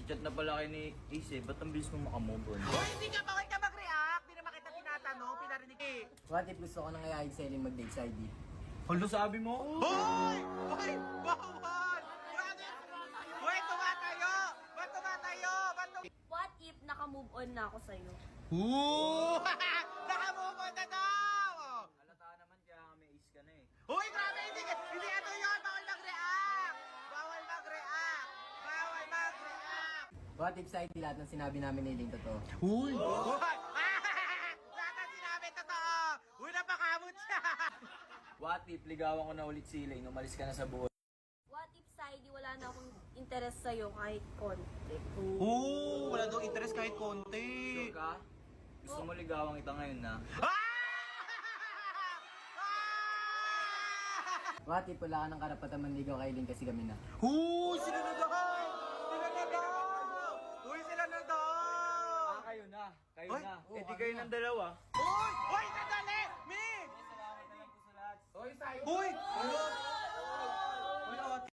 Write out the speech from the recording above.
Nag-chat na pala kayo ni Ace, ba't ang bilis mo makamove on? Hoy, hindi ka bawal ka mag-react! Di naman kita tinatanong, pinarinig eh. What if gusto ko nang ayahin si Eileen mag-date sa ID? Ano sabi mo? Hoy! Hoy! Bawal! Grabe! Hoy, tumatayo! Ba't tumatayo? Ba't What if naka-move on na ako sa'yo? Ooh! Nakamove on na daw! Halata naman kaya may Ace ka na eh. Hoy, grabe! Hindi ano yun! Bawal mag-react! Bawal mag-react! Bawal mag-react! What if sa ID lahat ng sinabi namin ni Eileen totoo? Hoy! Hoy! Lahat ang sinabi totoo! Uy, napakamot siya! What if ligawan ko na ulit si Elaine, umalis ka na sa buhay? What if Saidi wala na akong interest sa'yo kahit konti? Oo! Wala daw interest kahit konti! Sure ka? Gusto mo ligawan kita ngayon na? What if wala ka ng karapatan manligaw kay Eileen kasi kami na? Sila na daw! Sila na daw! Uy, sila na daw! Kayo na. Kayo Ay, na. oo, Eh di kami kayo na. ng dalawa. Uy! Uy!